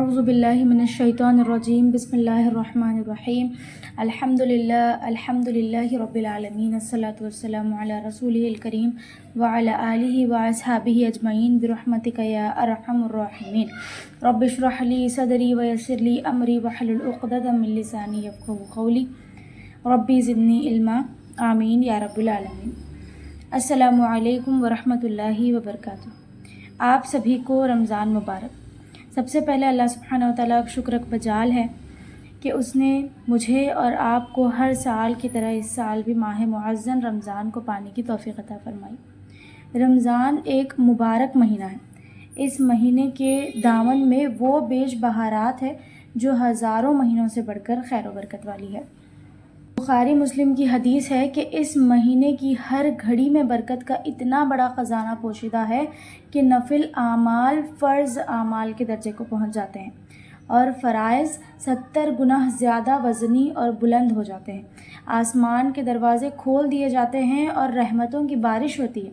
اعوذ باللہ من الشیطان الرجیم بسم اللہ الرحمن الرحیم الحمدللہ رب العالمین الصلاۃ والسلام علی رسولہ الکریم وعلی آلہ واصحابہ اجمعین برحمتک یا ارحم الراحمین رب اشرح لی صدری ویسر لی امری واحلل عقدۃ من لسانی یفقہوا قولی ربی زدنی علما آمین یا رب العالمین۔ السلام علیکم ورحمۃ اللہ وبرکاتہ۔ آپ سبھی کو رمضان مبارک۔ سب سے پہلے اللہ سبحانہ وتعالیٰ کا شکر بجال ہے کہ اس نے مجھے اور آپ کو ہر سال کی طرح اس سال بھی ماہ معظم رمضان کو پانے کی توفیق عطا فرمائی۔ رمضان ایک مبارک مہینہ ہے۔ اس مہینے کے دامن میں وہ بیش بہارات ہے جو ہزاروں مہینوں سے بڑھ کر خیر و برکت والی ہے۔ بخاری مسلم کی حدیث ہے کہ اس مہینے کی ہر گھڑی میں برکت کا اتنا بڑا خزانہ پوشیدہ ہے کہ نفل اعمال فرض اعمال کے درجے کو پہنچ جاتے ہیں اور فرائض 70 گنا زیادہ وزنی اور بلند ہو جاتے ہیں۔ آسمان کے دروازے کھول دیے جاتے ہیں اور رحمتوں کی بارش ہوتی ہے۔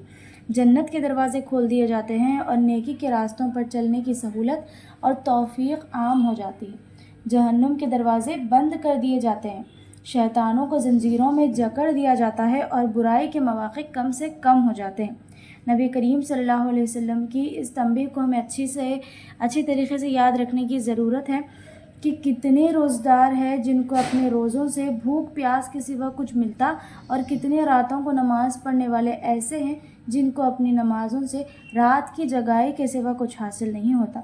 جنت کے دروازے کھول دیے جاتے ہیں اور نیکی کے راستوں پر چلنے کی سہولت اور توفیق عام ہو جاتی ہے۔ جہنم کے دروازے بند کر دیے جاتے ہیں، شیطانوں کو زنجیروں میں جکڑ دیا جاتا ہے اور برائی کے مواقع کم سے کم ہو جاتے ہیں۔ نبی کریم صلی اللہ علیہ وسلم کی اس تنبیہ کو ہمیں اچھی طریقے سے یاد رکھنے کی ضرورت ہے کہ کتنے روزدار ہیں جن کو اپنے روزوں سے بھوک پیاس کے سوا کچھ ملتا، اور کتنے راتوں کو نماز پڑھنے والے ایسے ہیں جن کو اپنی نمازوں سے رات کی جگائی کے سوا کچھ حاصل نہیں ہوتا۔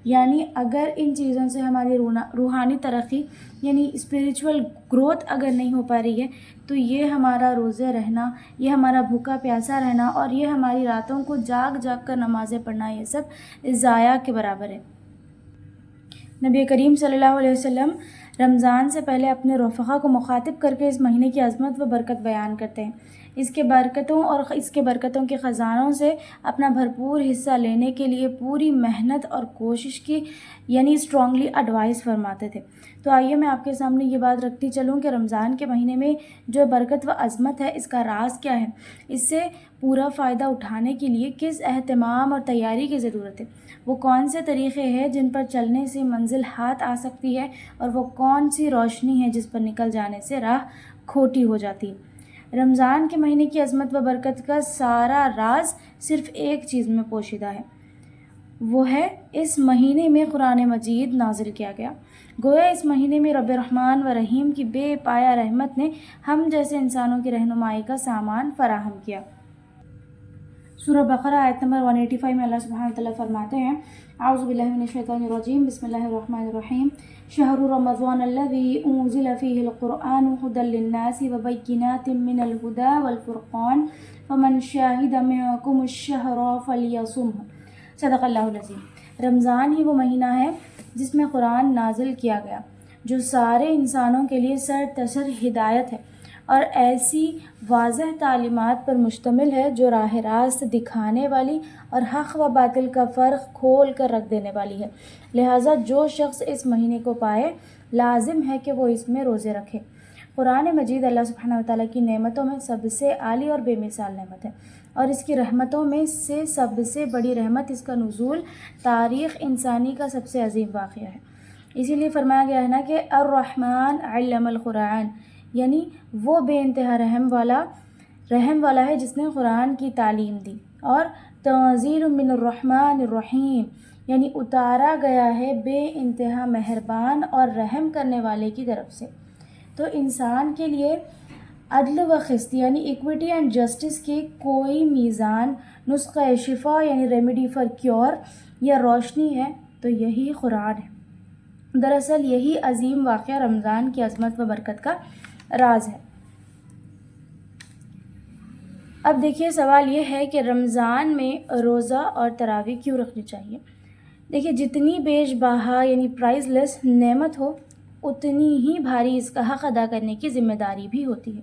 یعنی اگر ان چیزوں سے ہماری روحانی ترقی یعنی اسپریچول گروتھ اگر نہیں ہو پا رہی ہے تو یہ ہمارا روزے رہنا، یہ ہمارا بھوکا پیاسا رہنا اور یہ ہماری راتوں کو جاگ جاگ کر نمازیں پڑھنا، یہ سب ضائع کے برابر ہے۔ نبی کریم صلی اللہ علیہ وسلم رمضان سے پہلے اپنے رفقا کو مخاطب کر کے اس مہینے کی عظمت و برکت بیان کرتے ہیں۔ اس کے برکتوں کے خزانوں سے اپنا بھرپور حصہ لینے کے لیے پوری محنت اور کوشش کی یعنی اسٹرانگلی ایڈوائز فرماتے تھے۔ تو آئیے میں آپ کے سامنے یہ بات رکھتی چلوں کہ رمضان کے مہینے میں جو برکت و عظمت ہے اس کا راز کیا ہے، اس سے پورا فائدہ اٹھانے کے لیے کس اہتمام اور تیاری کی ضرورت ہے، وہ کون سے طریقے ہیں جن پر چلنے سے منزل ہاتھ آ سکتی ہے، اور وہ کون سی روشنی ہے جس پر نکل جانے سے راہ کھوٹی ہو جاتی ہے۔ رمضان کے مہینے کی عظمت و برکت کا سارا راز صرف ایک چیز میں پوشیدہ ہے، وہ ہے اس مہینے میں قرآن مجید نازل کیا گیا۔ گویا اس مہینے میں رب رحمان و رحیم کی بے پایا رحمت نے ہم جیسے انسانوں کی رہنمائی کا سامان فراہم کیا۔ سورہ بقرہ آیت نمبر 185 میں اللہ سبحانہ وتعالیٰ فرماتے ہیں: اعوذ باللہ من الشیطان الرجیم بسم اللہ الرحمن الرحیم شہر رمضان الذی انزل فیہ القرآن ھدی للناس وبینات من الھدی والفرقان فمن شہد منکم الشہر فلیصمہ۔ صدق اللہ العظیم۔ رمضان ہی وہ مہینہ ہے جس میں قرآن نازل کیا گیا، جو سارے انسانوں کے لیے سر تسر ہدایت ہے اور ایسی واضح تعلیمات پر مشتمل ہے جو راہ راست دکھانے والی اور حق و باطل کا فرق کھول کر رکھ دینے والی ہے۔ لہٰذا جو شخص اس مہینے کو پائے لازم ہے کہ وہ اس میں روزے رکھے۔ قرآن مجید اللہ سبحانہ وتعالیٰ کی نعمتوں میں سب سے عالی اور بے مثال نعمت ہے، اور اس کی رحمتوں میں سے سب سے بڑی رحمت اس کا نزول تاریخ انسانی کا سب سے عظیم واقعہ ہے۔ اسی لیے فرمایا گیا ہے نا کہ الرحمن علم القرآن، یعنی وہ بے انتہا رحم والا ہے جس نے قرآن کی تعلیم دی، اور تنزیل من الرحمن الرحیم، یعنی اتارا گیا ہے بے انتہا مہربان اور رحم کرنے والے کی طرف سے۔ تو انسان کے لیے عدل و قسط یعنی ایکویٹی اینڈ جسٹس کی کوئی میزان، نسخہ شفا یعنی ریمیڈی فار کیور یا روشنی ہے تو یہی قرآن ہے۔ دراصل یہی عظیم واقعہ رمضان کی عظمت و برکت کا راز ہے۔ اب دیکھیے سوال یہ ہے کہ رمضان میں روزہ اور تراویح کیوں رکھنی چاہیے؟ دیکھیے جتنی بیش بہا یعنی پرائز لیس نعمت ہو اتنی ہی بھاری اس کا حق ادا کرنے کی ذمہ داری بھی ہوتی ہے۔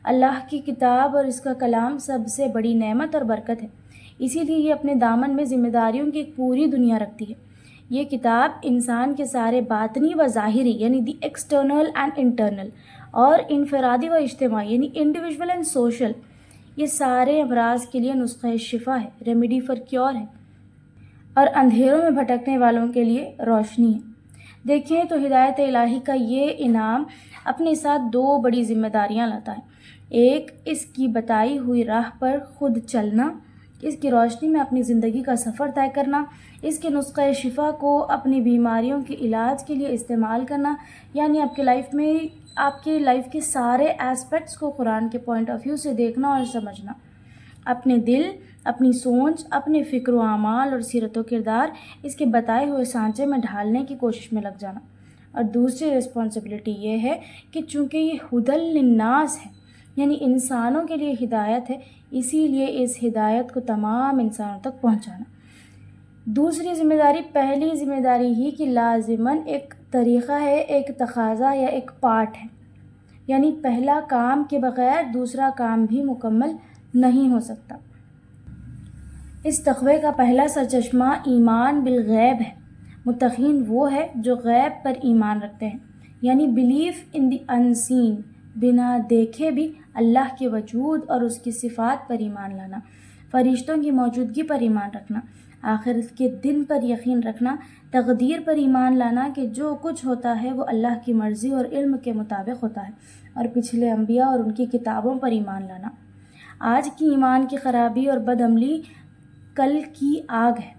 اللہ کی کتاب اور اس کا کلام سب سے بڑی نعمت اور برکت ہے، اسی لیے یہ اپنے دامن میں ذمہ داریوں کی ایک پوری دنیا رکھتی ہے۔ یہ کتاب انسان کے سارے باطنی و ظاہری یعنی دی ایکسٹرنل اینڈ انٹرنل اور انفرادی و اجتماعی یعنی انڈیویژول اینڈ سوشل، یہ سارے امراض کے لیے نسخہ شفا ہے، ریمیڈی فار کیور ہے۔ اور اندھیروں میں بھٹکنے والوں کے لیے روشنی ہے۔ دیکھیں تو ہدایت الہی کا یہ انعام اپنے ساتھ دو بڑی ذمہ داریاں لاتا ہے۔ ایک، اس کی بتائی ہوئی راہ پر خود چلنا، اس کی روشنی میں اپنی زندگی کا سفر طے کرنا، اس کے نسخہ شفا کو اپنی بیماریوں کے علاج کے لیے استعمال کرنا، یعنی آپ کے لائف کے سارے ایسپیکٹس کو قرآن کے پوائنٹ آف ویو سے دیکھنا اور سمجھنا، اپنے دل، اپنی سوچ، اپنے فکر و اعمال اور سیرت و کردار اس کے بتائے ہوئے سانچے میں ڈھالنے کی کوشش میں لگ جانا۔ اور دوسری رسپانسبلٹی یہ ہے کہ چونکہ یہ ہدی للناس ہے، یعنی انسانوں کے لیے ہدایت ہے، اسی لیے اس ہدایت کو تمام انسانوں تک پہنچانا۔ دوسری ذمہ داری پہلی ذمہ داری ہی کی لازماً ایک طریقہ ہے، ایک تقاضا یا ایک پارٹ ہے، یعنی پہلا کام کے بغیر دوسرا کام بھی مکمل نہیں ہو سکتا۔ اس تقوی کا پہلا سرچشمہ ایمان بالغیب ہے۔ متقین وہ ہے جو غیب پر ایمان رکھتے ہیں، یعنی بلیف ان دی انسین، بنا دیکھے بھی اللہ کے وجود اور اس کی صفات پر ایمان لانا، فرشتوں کی موجودگی پر ایمان رکھنا، آخرت کے دن پر یقین رکھنا، تقدیر پر ایمان لانا کہ جو کچھ ہوتا ہے وہ اللہ کی مرضی اور علم کے مطابق ہوتا ہے، اور پچھلے انبیاء اور ان کی کتابوں پر ایمان لانا۔ آج کی ایمان کی خرابی اور بد عملی کل کی آگ ہے،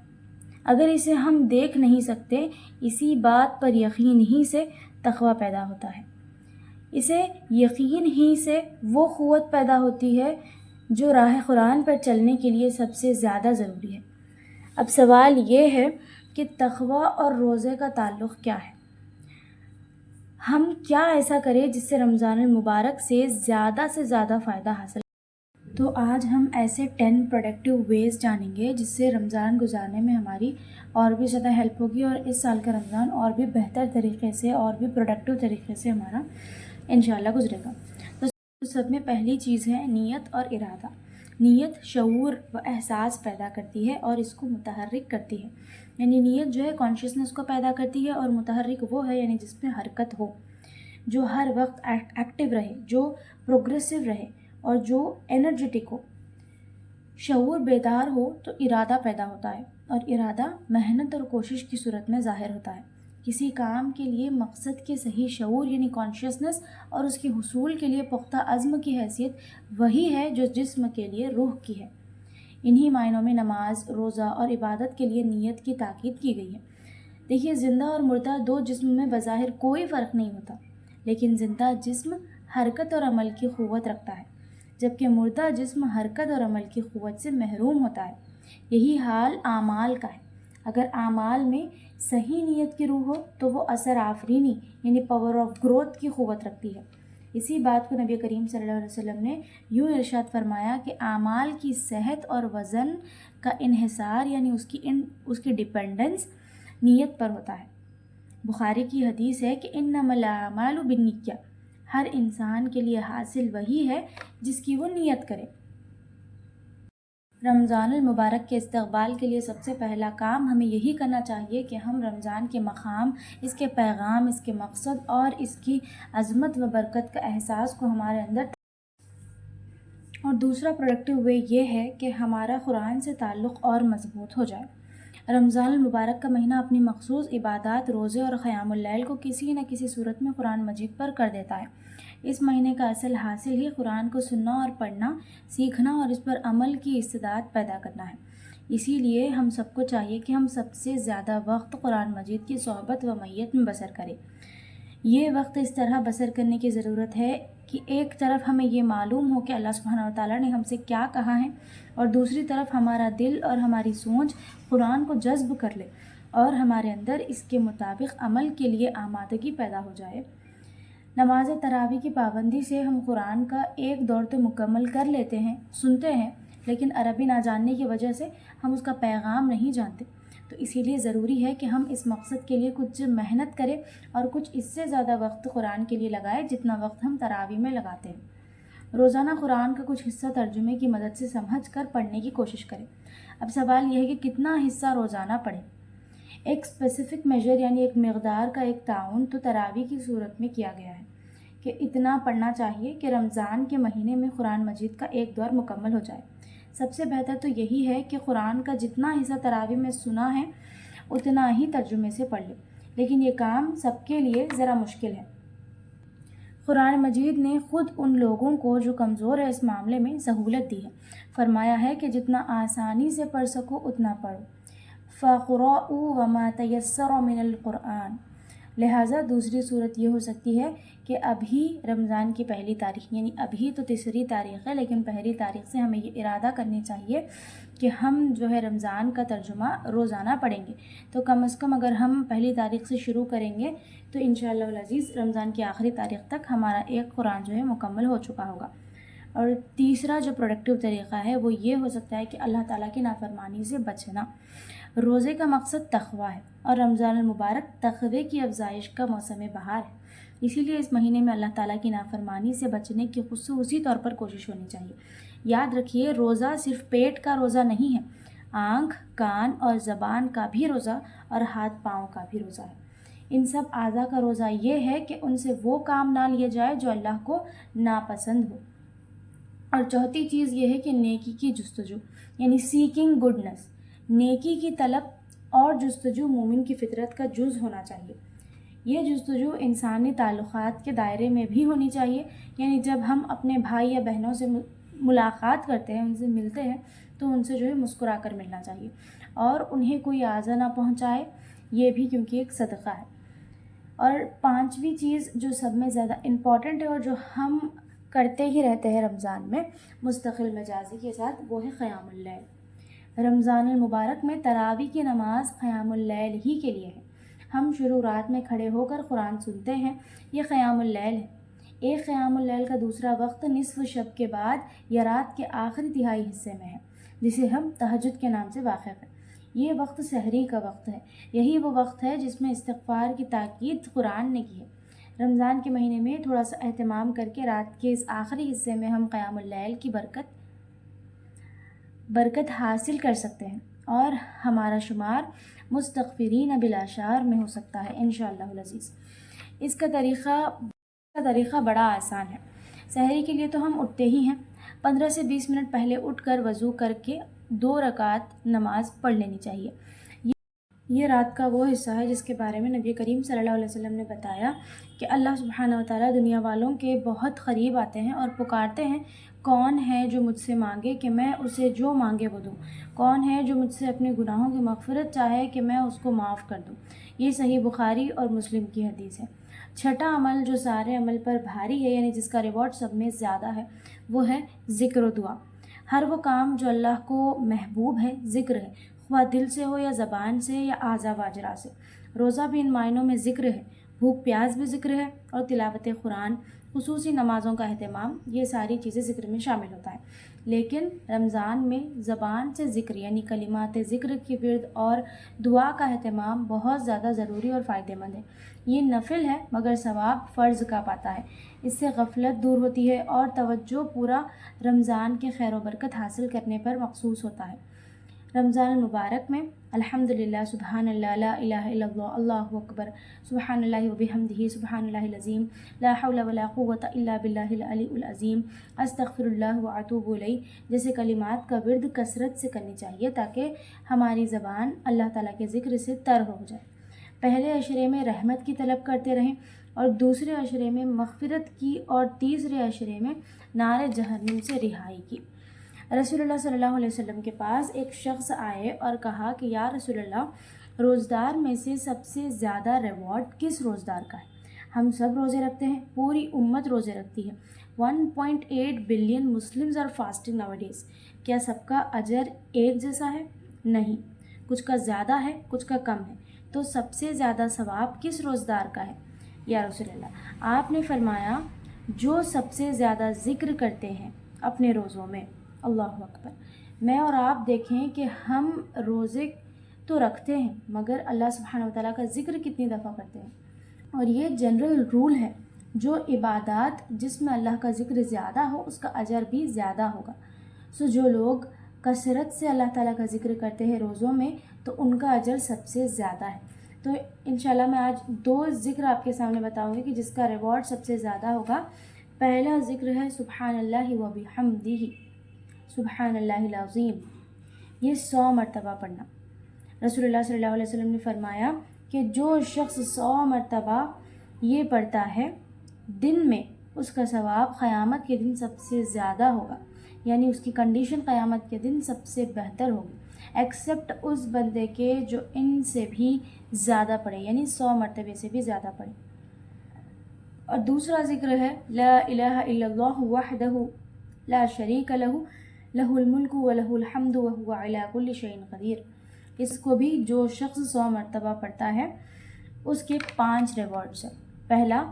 اگر اسے ہم دیکھ نہیں سکتے، اسی بات پر یقین ہی سے تقوی پیدا ہوتا ہے، اسے یقین ہی سے وہ قوت پیدا ہوتی ہے جو راہ قرآن پر چلنے کے لیے سب سے زیادہ ضروری ہے۔ اب سوال یہ ہے کہ تقوی اور روزے کا تعلق کیا ہے؟ ہم کیا ایسا کریں جس سے رمضان المبارک سے زیادہ فائدہ حاصل؟ تو آج ہم ایسے 10 پروڈکٹیو ویز جانیں گے جس سے رمضان گزارنے میں ہماری اور بھی زیادہ ہیلپ ہوگی، اور اس سال کا رمضان اور بھی بہتر طریقے سے اور بھی پروڈکٹیو طریقے سے ہمارا انشاءاللہ گزرے گا۔ تو سب میں پہلی چیز ہے نیت اور ارادہ۔ نیت شعور و احساس پیدا کرتی ہے اور اس کو متحرک کرتی ہے، یعنی نیت جو ہے کانشیسنس کو پیدا کرتی ہے، اور متحرک وہ ہے یعنی جس میں حرکت ہو، جو ہر وقت ایکٹیو رہے، جو پروگریسو رہے اور جو انرجیٹک ہو۔ شعور بیدار ہو تو ارادہ پیدا ہوتا ہے، اور ارادہ محنت اور کوشش کی صورت میں ظاہر ہوتا ہے۔ کسی کام کے لیے مقصد کے صحیح شعور یعنی کانشیسنس اور اس کے حصول کے لیے پختہ عزم کی حیثیت وہی ہے جو جسم کے لیے روح کی ہے۔ انہی معنوں میں نماز، روزہ اور عبادت کے لیے نیت کی تاکید کی گئی ہے۔ دیکھیے، زندہ اور مردہ دو جسم میں بظاہر کوئی فرق نہیں ہوتا، لیکن زندہ جسم حرکت اور عمل کی قوت رکھتا ہے، جبکہ مردہ جسم حرکت اور عمل کی قوت سے محروم ہوتا ہے۔ یہی حال اعمال کا ہے۔ اگر اعمال میں صحیح نیت کی روح ہو تو وہ اثر آفرینی یعنی پاور آف گروتھ کی قوت رکھتی ہے۔ اسی بات کو نبی کریم صلی اللہ علیہ وسلم نے یوں ارشاد فرمایا کہ اعمال کی صحت اور وزن کا انحصار یعنی اس کی ڈیپینڈنس نیت پر ہوتا ہے۔ بخاری کی حدیث ہے کہ انما الاعمال بالنیہ، ہر انسان کے لیے حاصل وہی ہے جس کی وہ نیت کرے۔ رمضان المبارک کے استقبال کے لیے سب سے پہلا کام ہمیں یہی کرنا چاہیے کہ ہم رمضان کے مقام، اس کے پیغام، اس کے مقصد اور اس کی عظمت و برکت کا احساس کو ہمارے اندر، اور دوسرا پروڈکٹیو وے یہ ہے کہ ہمارا قرآن سے تعلق اور مضبوط ہو جائے۔ رمضان المبارک کا مہینہ اپنی مخصوص عبادات، روزے اور قیام اللیل کو کسی نہ کسی صورت میں قرآن مجید پر کر دیتا ہے۔ اس مہینے کا اصل حاصل ہی قرآن کو سننا اور پڑھنا، سیکھنا اور اس پر عمل کی استعداد پیدا کرنا ہے۔ اسی لیے ہم سب کو چاہیے کہ ہم سب سے زیادہ وقت قرآن مجید کی صحبت و معیت میں بسر کریں۔ یہ وقت اس طرح بسر کرنے کی ضرورت ہے کہ ایک طرف ہمیں یہ معلوم ہو کہ اللہ سبحانہ وتعالیٰ نے ہم سے کیا کہا ہے، اور دوسری طرف ہمارا دل اور ہماری سوچ قرآن کو جذب کر لے اور ہمارے اندر اس کے مطابق عمل کے لیے آمادگی پیدا ہو جائے۔ نماز تراویح کی پابندی سے ہم قرآن کا ایک دور تو مکمل کر لیتے ہیں، سنتے ہیں، لیکن عربی نہ جاننے کی وجہ سے ہم اس کا پیغام نہیں جانتے۔ تو اسی لیے ضروری ہے کہ ہم اس مقصد کے لیے کچھ محنت کریں اور کچھ اس سے زیادہ وقت قرآن کے لیے لگائیں جتنا وقت ہم تراویح میں لگاتے ہیں۔ روزانہ قرآن کا کچھ حصہ ترجمے کی مدد سے سمجھ کر پڑھنے کی کوشش کریں۔ اب سوال یہ ہے کہ کتنا حصہ روزانہ پڑھیں؟ ایک اسپیسیفک میجر یعنی ایک مقدار کا ایک تعین تو تراویح کی صورت میں کیا گیا ہے کہ اتنا پڑھنا چاہیے کہ رمضان کے مہینے میں قرآن مجید کا ایک دور مکمل ہو جائے۔ سب سے بہتر تو یہی ہے کہ قرآن کا جتنا حصہ تراویح میں سنا ہے اتنا ہی ترجمے سے پڑھ لے، لیکن یہ کام سب کے لیے ذرا مشکل ہے۔ قرآن مجید نے خود ان لوگوں کو جو کمزور ہے اس معاملے میں سہولت دی ہے۔ فرمایا ہے کہ جتنا آسانی سے پڑھ سکو اتنا پڑھو، فَقْرَؤُوا وَمَا تَيَسَّرَ مِنَ الْقُرْآنِ۔ لہٰذا دوسری صورت یہ ہو سکتی ہے کہ ابھی رمضان کی پہلی تاریخ، یعنی ابھی تو تیسری تاریخ ہے لیکن پہلی تاریخ سے ہمیں یہ ارادہ کرنی چاہیے کہ ہم جو ہے رمضان کا ترجمہ روزانہ پڑھیں گے۔ تو کم از کم اگر ہم پہلی تاریخ سے شروع کریں گے تو انشاءاللہ العزیز رمضان کی آخری تاریخ تک ہمارا ایک قرآن جو ہے مکمل ہو چکا ہوگا۔ اور تیسرا جو پروڈکٹیو طریقہ ہے وہ یہ ہو سکتا ہے کہ اللہ تعالیٰ کی نافرمانی سے بچنا۔ روزے کا مقصد تقویٰ ہے اور رمضان المبارک تقوی کی افزائش کا موسم بہار ہے، اسی لیے اس مہینے میں اللہ تعالیٰ کی نافرمانی سے بچنے کی خصوصی طور پر کوشش ہونی چاہیے۔ یاد رکھیے روزہ صرف پیٹ کا روزہ نہیں ہے، آنکھ، کان اور زبان کا بھی روزہ اور ہاتھ پاؤں کا بھی روزہ ہے۔ ان سب اعضاء کا روزہ یہ ہے کہ ان سے وہ کام نہ لیے جائے جو اللہ کو ناپسند ہو۔ اور چوتھی چیز یہ ہے کہ نیکی کی جستجو، یعنی سیکنگ گڈنس، نیکی کی طلب اور جستجو مومن کی فطرت کا جز ہونا چاہیے۔ یہ جستجو انسانی تعلقات کے دائرے میں بھی ہونی چاہیے، یعنی جب ہم اپنے بھائی یا بہنوں سے ملاقات کرتے ہیں، ان سے ملتے ہیں تو ان سے جو ہے مسکرا کر ملنا چاہیے اور انہیں کوئی آذا نہ پہنچائے، یہ بھی کیونکہ ایک صدقہ ہے۔ اور پانچویں چیز جو سب میں زیادہ امپورٹنٹ ہے اور جو ہم کرتے ہی رہتے ہیں رمضان میں مستقل مزاجی کے ساتھ، وہ ہے قیام اللیل۔ رمضان المبارک میں تراویح کی نماز قیام اللیل ہی کے لیے ہے۔ ہم شروع رات میں کھڑے ہو کر قرآن سنتے ہیں، یہ قیام اللیل ہے۔ ایک قیام اللیل کا دوسرا وقت نصف شب کے بعد یا رات کے آخری تہائی حصے میں ہے، جسے ہم تہجد کے نام سے واقف ہیں۔ یہ وقت سحری کا وقت ہے، یہی وہ وقت ہے جس میں استغفار کی تاکید قرآن نے کی ہے۔ رمضان کے مہینے میں تھوڑا سا اہتمام کر کے رات کے اس آخری حصے میں ہم قیام اللیل کی برکت حاصل کر سکتے ہیں اور ہمارا شمار مستغفرین بالاشار میں ہو سکتا ہے انشاءاللہ العزیز۔ اس کا طریقہ بڑا آسان ہے۔ سحری کے لیے تو ہم اٹھتے ہی ہیں، 15 سے 20 منٹ پہلے اٹھ کر وضو کر کے 2 رکعت نماز پڑھ لینی چاہیے۔ یہ رات کا وہ حصہ ہے جس کے بارے میں نبی کریم صلی اللہ علیہ وسلم نے بتایا کہ اللہ سبحانہ وتعالیٰ دنیا والوں کے بہت قریب آتے ہیں اور پکارتے ہیں، کون ہے جو مجھ سے مانگے کہ میں اسے جو مانگے وہ دوں، کون ہے جو مجھ سے اپنے گناہوں کی مغفرت چاہے کہ میں اس کو معاف کر دوں۔ یہ صحیح بخاری اور مسلم کی حدیث ہے۔ چھٹا عمل جو سارے عمل پر بھاری ہے، یعنی جس کا ریوارڈ سب میں زیادہ ہے، وہ ہے ذکر و دعا۔ ہر وہ کام جو اللہ کو محبوب ہے ذکر ہے، خواہ دل سے ہو یا زبان سے یا اعضاء واجرہ سے۔ روزہ بھی ان معنوں میں ذکر ہے، بھوک پیاس بھی ذکر ہے، اور تلاوت قرآن، خصوصی نمازوں کا اہتمام، یہ ساری چیزیں ذکر میں شامل ہوتا ہے۔ لیکن رمضان میں زبان سے ذکر یعنی کلمات ذکر کی ورد اور دعا کا اہتمام بہت زیادہ ضروری اور فائدہ مند ہے۔ یہ نفل ہے مگر ثواب فرض کا پاتا ہے، اس سے غفلت دور ہوتی ہے اور توجہ پورا رمضان کے خیر و برکت حاصل کرنے پر مخصوص ہوتا ہے۔ رمضان المبارک میں الحمدللہ، سبحان اللہ، لا الہ الا اللہ، اللہ اکبر، سبحان اللہ وبحمدہ، سبحان اللہ العظیم، لا حول ولا قوۃ الا باللہ العلی العظیم، استغفر اللہ واتوب الیہ جیسے کلمات کا ورد کثرت سے کرنی چاہیے تاکہ ہماری زبان اللہ تعالیٰ کے ذکر سے تر ہو جائے۔ پہلے عشرے میں رحمت کی طلب کرتے رہیں اور دوسرے عشرے میں مغفرت کی اور تیسرے عشرے میں نار جہنم سے رہائی کی۔ رسول اللہ صلی اللہ علیہ وسلم کے پاس ایک شخص آئے اور کہا کہ یا رسول اللہ، روزدار میں سے سب سے زیادہ ریوارڈ کس روزدار کا ہے؟ ہم سب روزے رکھتے ہیں، پوری امت روزے رکھتی ہے، 1.8 billion Muslims are fasting nowadays. کیا سب کا اجر ایک جیسا ہے؟ نہیں، کچھ کا زیادہ ہے، کچھ کا کم ہے۔ تو سب سے زیادہ ثواب کس روزدار کا ہے یا رسول اللہ؟ آپ نے فرمایا جو سب سے زیادہ ذکر کرتے ہیں اپنے روزوں میں۔ اللہ اکبر۔ میں اور آپ دیکھیں کہ ہم روزے تو رکھتے ہیں مگر اللہ سبحانہ وتعالیٰ کا ذکر کتنی دفعہ کرتے ہیں، اور یہ جنرل رول ہے، جو عبادات جس میں اللہ کا ذکر زیادہ ہو اس کا اجر بھی زیادہ ہوگا۔ سو جو لوگ کثرت سے اللہ تعالیٰ کا ذکر کرتے ہیں روزوں میں تو ان کا اجر سب سے زیادہ ہے۔ تو انشاءاللہ میں آج 2 ذکر آپ کے سامنے بتاؤں گی کہ جس کا ریوارڈ سب سے زیادہ ہوگا۔ پہلا ذکر ہے سبحان اللہ وبحمدہ، سبحان اللہ العظیم، یہ 100 مرتبہ پڑھنا۔ رسول اللہ صلی اللہ علیہ وسلم نے فرمایا کہ جو شخص 100 مرتبہ یہ پڑھتا ہے دن میں، اس کا ثواب قیامت کے دن سب سے زیادہ ہوگا، یعنی اس کی کنڈیشن قیامت کے دن سب سے بہتر ہوگی، ایکسیپٹ اس بندے کے جو ان سے بھی زیادہ پڑھے، یعنی 100 مرتبے سے بھی زیادہ پڑھے۔ اور دوسرا ذکر ہے لا الہ الا اللہ وحدہ لا شریک لہ لہ الملک ولہ الحمد وہو علی کل شیء قدیر۔ اس کو بھی جو شخص 100 مرتبہ پڑھتا ہے اس کے 5 ریوارڈز ہیں۔ پہلا،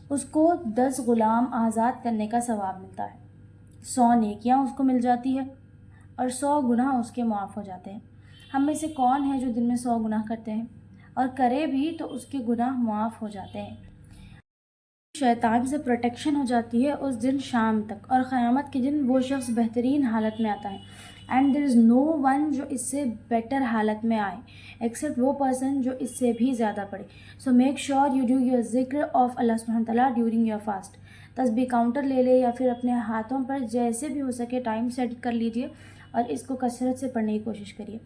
اس کو 10 غلام آزاد کرنے کا ثواب ملتا ہے، 100 نیکیاں اس کو مل جاتی ہے اور 100 گناہ اس کے معاف ہو جاتے ہیں۔ ہم میں سے کون ہے جو دن میں 100 گناہ کرتے ہیں، اور کرے بھی تو اس کے گناہ معاف ہو جاتے ہیں۔ شیطان سے پروٹیکشن ہو جاتی ہے اس دن شام تک، اور قیامت کے دن وہ شخص بہترین حالت میں آتا ہے، and there is know one جو اس سے بیٹر حالت میں آئے ایکسیپٹ وہ پرسن جو اس سے بھی زیادہ پڑھے۔ So make sure you do your ذکر آف اللہ سبحانہ تعالیٰ ڈیورنگ یور فاسٹ۔ تسبیح کاؤنٹر لے لے یا پھر اپنے ہاتھوں پر جیسے بھی ہو سکے ٹائم سیٹ کر لیجئے اور اس کو کثرت سے پڑھنے کی کوشش کریے۔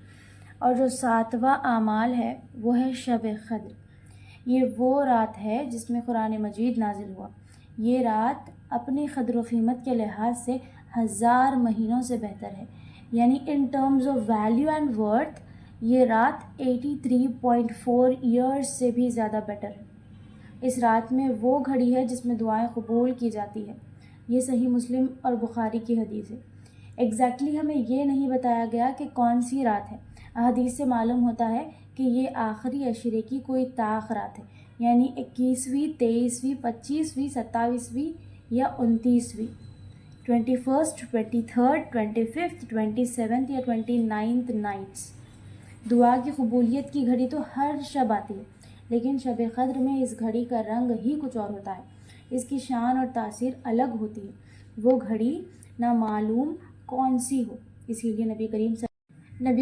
اور جو 7واں اعمال ہے وہ ہے شب قدر۔ یہ وہ رات ہے جس میں قرآن مجید نازل ہوا۔ یہ رات اپنی قدر و قیمت کے لحاظ سے 1000 مہینوں سے بہتر ہے، یعنی in terms of value and worth یہ رات 83.4 ایئرز سے بھی زیادہ بیٹر ہے۔ اس رات میں وہ گھڑی ہے جس میں دعائیں قبول کی جاتی ہے۔ یہ صحیح مسلم اور بخاری کی حدیث ہے۔ ایگزیکٹلی ہمیں یہ نہیں بتایا گیا کہ کون سی رات ہے۔ احادیث سے معلوم ہوتا ہے کہ یہ آخری عشرے کی کوئی طاق رات ہے، یعنی 21ویں، 23ویں، 25ویں، 27ویں یا 29ویں، 21st، 23rd، 25th، 27th یا 29th نائٹس۔ دعا کی قبولیت کی گھڑی تو ہر شب آتی ہے، لیکن شب قدر میں اس گھڑی کا رنگ ہی کچھ اور ہوتا ہے، اس کی شان اور تاثیر الگ ہوتی ہے۔ وہ گھڑی نامعلوم کون سی ہو، اسی لیے نبی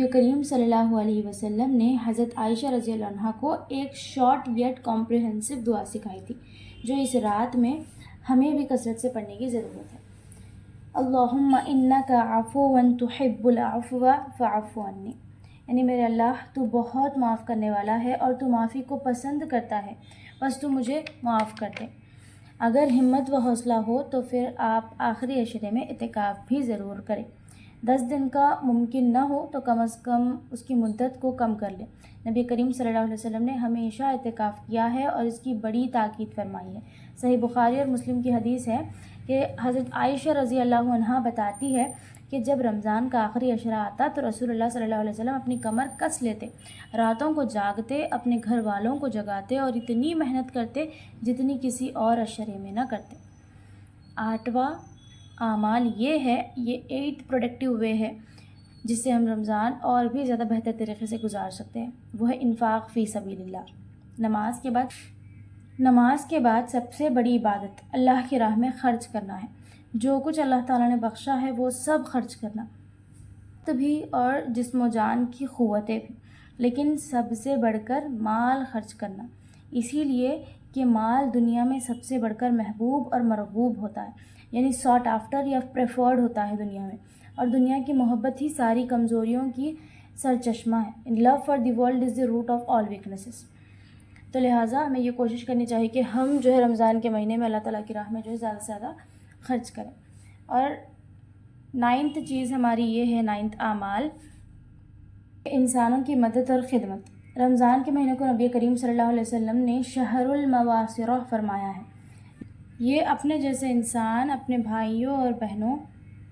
کریم صلی اللہ علیہ وسلم نے حضرت عائشہ رضی اللہ عنہا کو ایک شارٹ یٹ کمپریہنسو دعا سکھائی تھی، جو اس رات میں ہمیں بھی کثرت سے پڑھنے کی ضرورت ہے۔ اللہم انک عفو تحب العفو فاعف عنی، یعنی میرے اللہ تو بہت معاف کرنے والا ہے اور تو معافی کو پسند کرتا ہے، بس تو مجھے معاف کر دے۔ اگر ہمت و حوصلہ ہو تو پھر آپ آخری عشرے میں اعتکاف بھی ضرور کریں۔ 10 دن کا ممکن نہ ہو تو کم از کم اس کی مدت کو کم کر لیں۔ نبی کریم صلی اللہ علیہ وسلم نے ہمیشہ اعتکاف کیا ہے اور اس کی بڑی تاکید فرمائی ہے۔ صحیح بخاری اور مسلم کی حدیث ہے کہ حضرت عائشہ رضی اللہ عنہا بتاتی ہے کہ جب رمضان کا آخری عشرہ آتا تو رسول اللہ صلی اللہ علیہ وسلم اپنی کمر کس لیتے، راتوں کو جاگتے، اپنے گھر والوں کو جگاتے اور اتنی محنت کرتے جتنی کسی اور عشرے میں نہ کرتے۔ 8واں اعمال یہ ہے، یہ 8 پروڈکٹیو وے ہے جس سے ہم رمضان اور بھی زیادہ بہتر طریقے سے گزار سکتے ہیں، وہ ہے انفاق فی سبیل اللہ۔ نماز کے بعد سب سے بڑی عبادت اللہ کی راہ میں خرچ کرنا ہے۔ جو کچھ اللہ تعالیٰ نے بخشا ہے وہ سب خرچ کرنا، وقت بھی اور جسم و جان کی قوتیں بھی، لیکن سب سے بڑھ کر مال خرچ کرنا، اسی لیے کہ مال دنیا میں سب سے بڑھ کر محبوب اور مرغوب ہوتا ہے، یعنی ساٹ آفٹر یا پریفرڈ ہوتا ہے دنیا میں، اور دنیا کی محبت ہی ساری کمزوریوں کی سرچشمہ ہے۔ Love for the world is the root of all weaknesses. تو لہٰذا ہمیں یہ کوشش کرنی چاہیے کہ ہم جو ہے رمضان کے مہینے میں اللہ تعالیٰ کی راہ میں جو ہے زیادہ سے زیادہ خرچ کریں۔ اور 9th چیز ہماری یہ ہے، 9th اعمال، انسانوں کی مدد اور خدمت۔ رمضان کے مہینے کو نبی کریم صلی اللہ علیہ وسلم نے شہر المواصرہ فرمایا ہے۔ یہ اپنے جیسے انسان اپنے بھائیوں اور بہنوں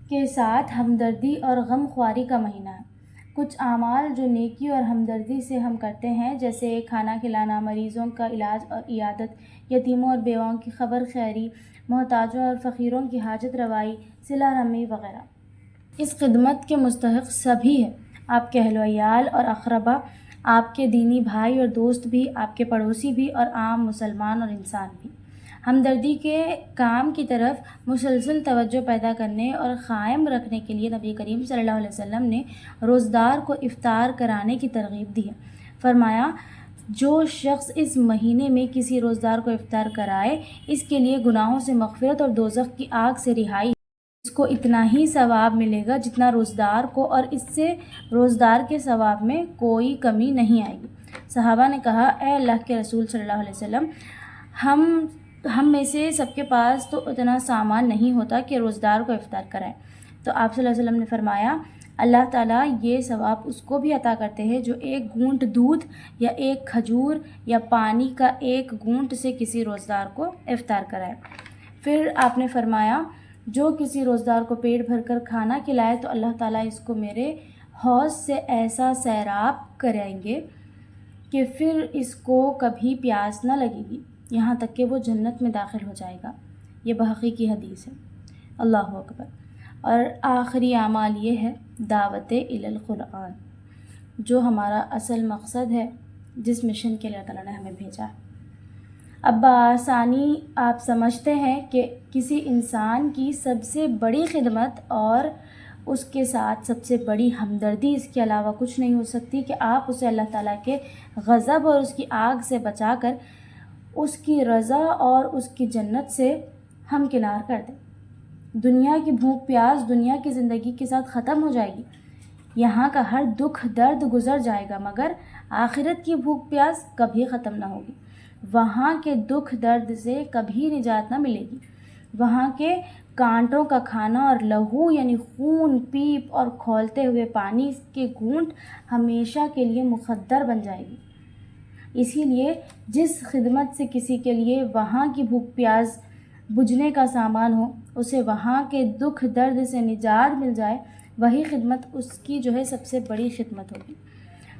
کے ساتھ ہمدردی اور غم خواری کا مہینہ ہے۔ کچھ اعمال جو نیکی اور ہمدردی سے ہم کرتے ہیں، جیسے کھانا کھلانا، مریضوں کا علاج اور عیادت، یتیموں اور بیواؤں کی خبر خیری، محتاجوں اور فقیروں کی حاجت روائی، صلہ رحمی وغیرہ، اس خدمت کے مستحق سبھی ہیں، آپ کے اہل و عیال اور اقربا، آپ کے دینی بھائی اور دوست بھی، آپ کے پڑوسی بھی اور عام مسلمان اور انسان بھی۔ ہمدردی کے کام کی طرف مسلسل توجہ پیدا کرنے اور قائم رکھنے کے لیے نبی کریم صلی اللہ علیہ وسلم نے روزدار کو افطار کرانے کی ترغیب دی ہے۔ فرمایا، جو شخص اس مہینے میں کسی روزدار کو افطار کرائے، اس کے لیے گناہوں سے مغفرت اور دوزخ کی آگ سے رہائی، اس کو اتنا ہی ثواب ملے گا جتنا روزدار کو، اور اس سے روزدار کے ثواب میں کوئی کمی نہیں آئے گی۔ صحابہ نے کہا اے اللہ کے رسول صلی اللہ علیہ وسلم، ہم میں سے سب کے پاس تو اتنا سامان نہیں ہوتا کہ روزدار کو افطار کرائیں۔ تو آپ صلی اللہ علیہ وسلم نے فرمایا اللہ تعالیٰ یہ ثواب اس کو بھی عطا کرتے ہیں جو ایک گھونٹ دودھ یا ایک کھجور یا پانی کا ایک گھونٹ سے کسی روزدار کو افطار کرائے۔ پھر آپ نے فرمایا جو کسی روزدار کو پیٹ بھر کر کھانا کھلائے تو اللہ تعالیٰ اس کو میرے حوض سے ایسا سیراب کرائیں گے کہ پھر اس کو کبھی پیاس نہ لگے گی، یہاں تک کہ وہ جنت میں داخل ہو جائے گا۔ یہ بحقی کی حدیث ہے۔ اللہ اکبر۔ اور آخری اعمال یہ ہے دعوت الی القرآن، جو ہمارا اصل مقصد ہے، جس مشن کے لیے اللہ تعالیٰ نے ہمیں بھیجا ہے۔ اب بآسانی آپ سمجھتے ہیں کہ کسی انسان کی سب سے بڑی خدمت اور اس کے ساتھ سب سے بڑی ہمدردی اس کے علاوہ کچھ نہیں ہو سکتی کہ آپ اسے اللہ تعالیٰ کے غضب اور اس کی آگ سے بچا کر اس کی رضا اور اس کی جنت سے ہمکنار کر دیں۔ دنیا کی بھوک پیاس دنیا کی زندگی کے ساتھ ختم ہو جائے گی، یہاں کا ہر دکھ درد گزر جائے گا، مگر آخرت کی بھوک پیاس کبھی ختم نہ ہوگی۔ وہاں کے دکھ درد سے کبھی نجات نہ ملے گی، وہاں کے کانٹوں کا کھانا اور لہو یعنی خون پیپ اور کھولتے ہوئے پانی کے گھونٹ ہمیشہ کے لیے مخدر بن جائے گی۔ اسی لیے جس خدمت سے کسی کے لیے وہاں کی بھوک پیاس بجھنے کا سامان ہو، اسے وہاں کے دکھ درد سے نجات مل جائے، وہی خدمت اس کی جو ہے سب سے بڑی خدمت ہوگی۔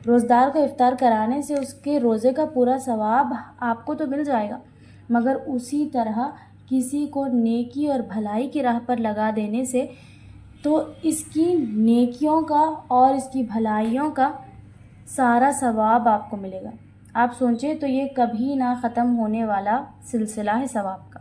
روزدار کو افطار کرانے سے اس کے روزے کا پورا ثواب آپ کو تو مل جائے گا، مگر اسی طرح کسی کو نیکی اور بھلائی کی راہ پر لگا دینے سے تو اس کی نیکیوں کا اور اس کی بھلائیوں کا سارا ثواب آپ کو ملے گا۔ آپ سوچیں تو یہ کبھی نہ ختم ہونے والا سلسلہ ہے ثواب کا۔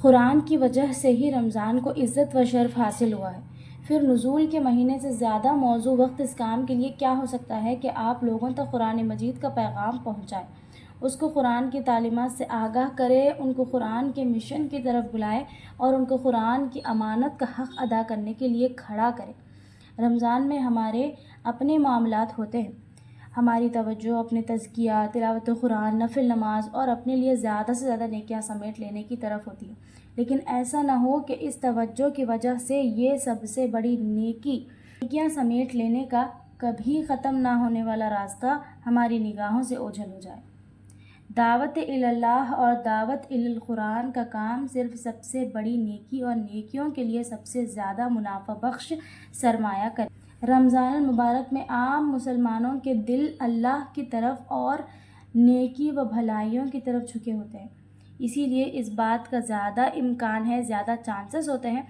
قرآن کی وجہ سے ہی رمضان کو عزت و شرف حاصل ہوا ہے، پھر نزول کے مہینے سے زیادہ موزوں وقت اس کام کے لیے کیا ہو سکتا ہے کہ آپ لوگوں تک قرآن مجید کا پیغام پہنچائے، اس کو قرآن کی تعلیمات سے آگاہ کرے، ان کو قرآن کے مشن کی طرف بلائے اور ان کو قرآن کی امانت کا حق ادا کرنے کے لیے کھڑا کرے۔ رمضان میں ہمارے اپنے معاملات ہوتے ہیں، ہماری توجہ اپنے تزکیہ، تلاوت قرآن، نفل نماز اور اپنے لیے زیادہ سے زیادہ نیکیاں سمیٹ لینے کی طرف ہوتی ہے، لیکن ایسا نہ ہو کہ اس توجہ کی وجہ سے یہ سب سے بڑی نیکیاں سمیٹ لینے کا کبھی ختم نہ ہونے والا راستہ ہماری نگاہوں سے اوجھل ہو جائے۔ دعوت الی اللہ اور دعوت الی القرآن کا کام صرف سب سے بڑی نیکی اور نیکیوں کے لیے سب سے زیادہ منافع بخش سرمایہ کرے۔ رمضان المبارک میں عام مسلمانوں کے دل اللہ کی طرف اور نیکی و بھلائیوں کی طرف جھکے ہوتے ہیں، اسی لیے اس بات کا زیادہ امکان ہے، زیادہ چانسز ہوتے ہیں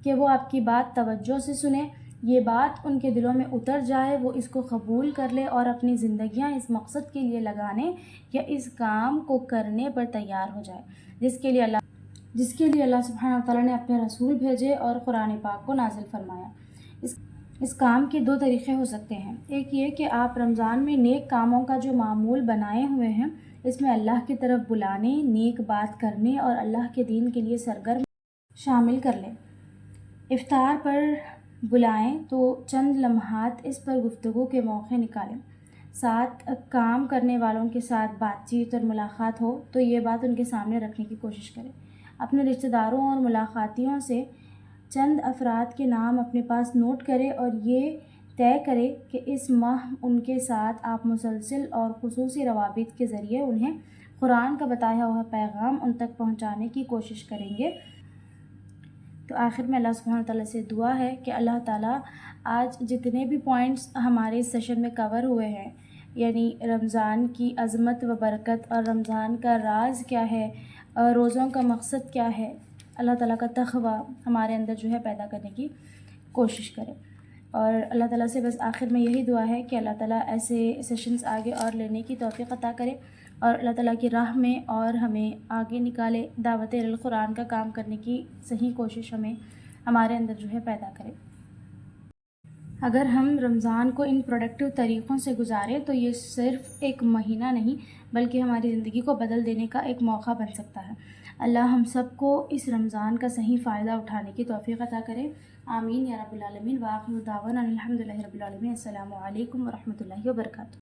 کہ وہ آپ کی بات توجہ سے سنیں، یہ بات ان کے دلوں میں اتر جائے، وہ اس کو قبول کر لے اور اپنی زندگیاں اس مقصد کے لیے لگانے یا اس کام کو کرنے پر تیار ہو جائے جس کے لیے اللہ سبحانہ وتعالیٰ نے اپنے رسول بھیجے اور قرآن پاک کو نازل فرمایا۔ اس کام کے دو طریقے ہو سکتے ہیں، ایک یہ کہ آپ رمضان میں نیک کاموں کا جو معمول بنائے ہوئے ہیں اس میں اللہ کی طرف بلانے، نیک بات کرنے اور اللہ کے دین کے لیے سرگرم شامل کر لیں۔ افطار پر بلائیں تو چند لمحات اس پر گفتگو کے موقع نکالیں، ساتھ کام کرنے والوں کے ساتھ بات چیت اور ملاقات ہو تو یہ بات ان کے سامنے رکھنے کی کوشش کریں۔ اپنے رشتہ داروں اور ملاقاتیوں سے چند افراد کے نام اپنے پاس نوٹ کریں اور یہ طے کریں کہ اس ماہ ان کے ساتھ آپ مسلسل اور خصوصی روابط کے ذریعے انہیں قرآن کا بتایا ہوا پیغام ان تک پہنچانے کی کوشش کریں گے۔ تو آخر میں اللہ سبحانہ وتعالیٰ سے دعا ہے کہ اللہ تعالیٰ آج جتنے بھی پوائنٹس ہمارے اس سیشن میں کور ہوئے ہیں، یعنی رمضان کی عظمت و برکت اور رمضان کا راز کیا ہے اور روزوں کا مقصد کیا ہے، اللہ تعالیٰ کا تقویٰ ہمارے اندر جو ہے پیدا کرنے کی کوشش کرے۔ اور اللہ تعالیٰ سے بس آخر میں یہی دعا ہے کہ اللہ تعالیٰ ایسے سیشنز آگے اور لینے کی توفیق عطا کرے اور اللہ تعالیٰ کی راہ میں اور ہمیں آگے نکالے، دعوت القرآن کا کام کرنے کی صحیح کوشش ہمارے اندر جو ہے پیدا کرے۔ اگر ہم رمضان کو ان پروڈکٹیو طریقوں سے گزاریں تو یہ صرف ایک مہینہ نہیں بلکہ ہماری زندگی کو بدل دینے کا ایک موقع بن سکتا ہے۔ اللہ ہم سب کو اس رمضان کا صحیح فائدہ اٹھانے کی توفیق عطا کرے، آمین یا رب العالمین۔ وآخر دعوانا الحمد للہ رب العالمین۔ السلام علیکم ورحمۃ اللہ وبرکاتہ۔